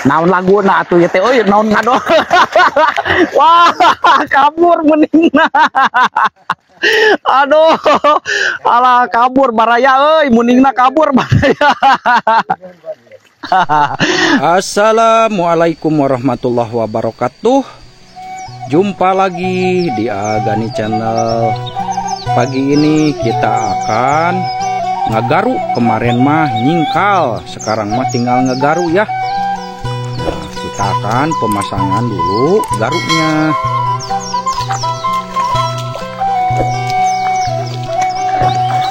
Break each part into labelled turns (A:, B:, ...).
A: Naon lagu na atuh ya teh euy naon ngado. Wah, kabur meningna. Aduh. Alah kabur baraya euy, muningna kabur baraya.
B: Assalamualaikum warahmatullahi wabarakatuh. Jumpa lagi di Agani Channel. Pagi ini kita akan ngagaru. Kemarin mah nyingkal, sekarang mah tinggal ngegaru ya. Nah, kita akan pemasangan dulu garunya.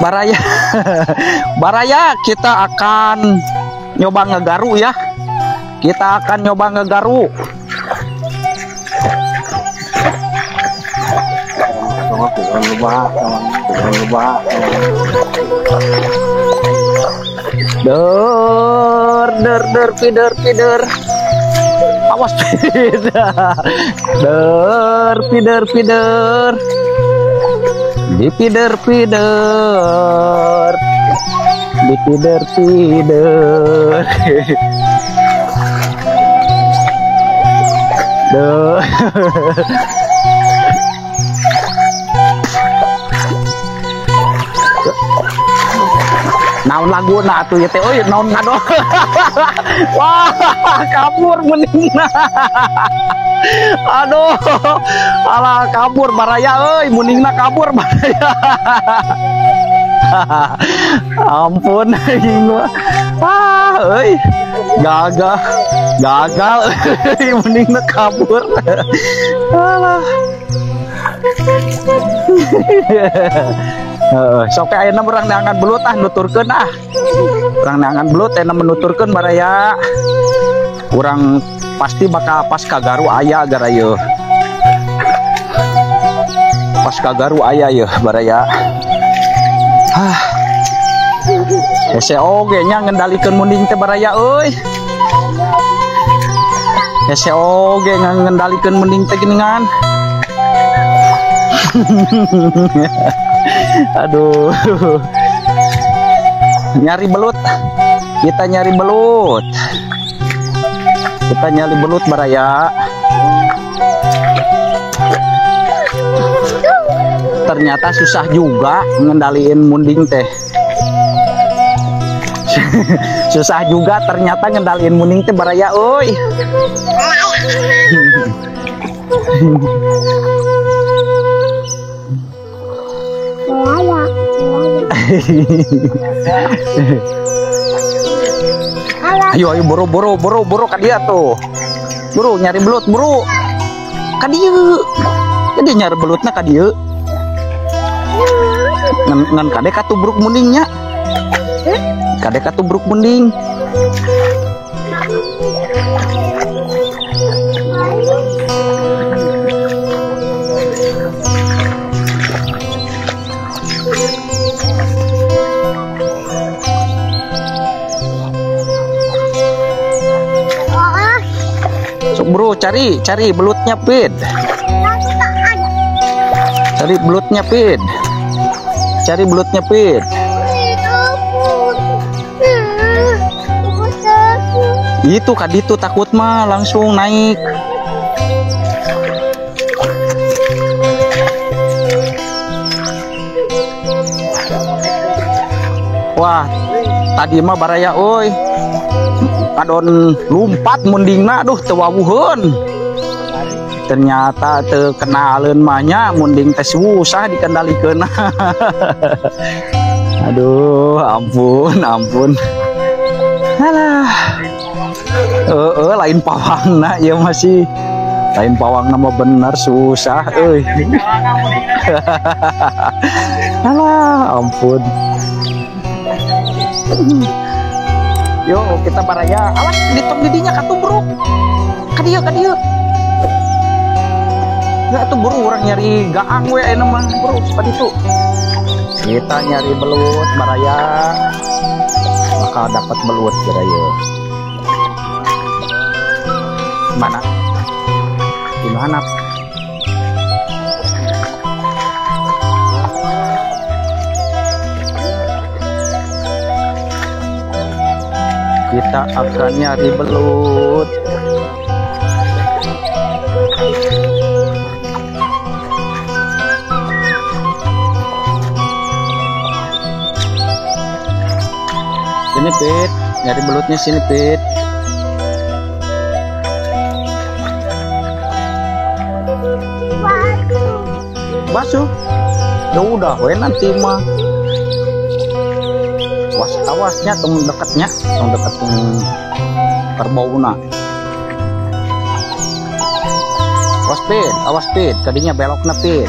A: Baraya. Baraya kita akan nyoba ngegaru ya. Kita akan nyoba ngegaru. Pider. Awas pider. Pider. Dipider. Naon lagu na atuh ya teh euy naon ngado. Wah, kabur meningna. Aduh. Alah kabur baraya euy, muningna kabur baraya. Ampun aing mah. Wah, euy. Gagal euy muningna kabur. Alah. Sok ayeuna urang neangan belut nuturkeun urang neangan belut aya menuturkeun baraya urang pasti bakal pas kagaru aya gara ieu pas kagaru aya ieu baraya hese oge nya ngendalikeun munding teh baraya euy hese oge ngendalikeun munding teh geuningan. Aduh, nyari belut, kita nyari belut baraya. Ternyata susah juga ngendaliin munding teh. Susah juga ternyata ngendaliin munding teh baraya, oi. Ayo buru ka dia tuh. Buru nyari belut, buru. Ka dieu. Jadi nyari belutna ka dieu. Ngan kade katubruk mundingnya. Kade katubruk munding. Bro, cari belutnya pid. Cari belutnya pid. Itu kaditu takut mah langsung naik. Wah, tadi mah baraya oi. Kadon lumpat mundingna aduh teu wawuheun. Ternyata teu kenaleun mahnya munding teh susah dikendalikeun. Aduh, ampun. Alah. Lain pawangna ya masih. Lain pawangna mah bener susah euy. Alah, ampun. Yo kita baraya, awas ditong didinya katubruk. Ka dieu. Ya tuh buru orang nyari gaang we aya mah bro, seperti itu. Kita nyari belut baraya. Bakal dapat belut baraya. Mana? Di mana? Kita akan nyari belut. Sini Pit, nyari belutnya sini Pit. Basuh. Ya udah, we nanti mah. Awasnya temen dekatnya, temen dekat terbauna. Awas Pit, tadinya belok na Pit.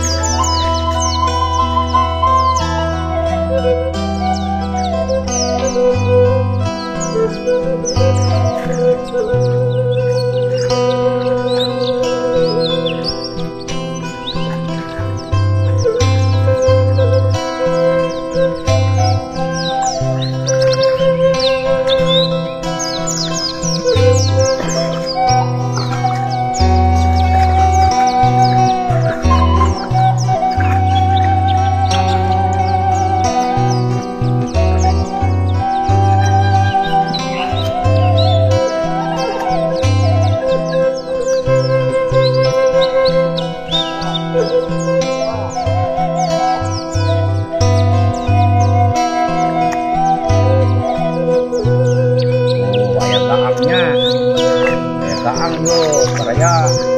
A: Gaang yo, karaya.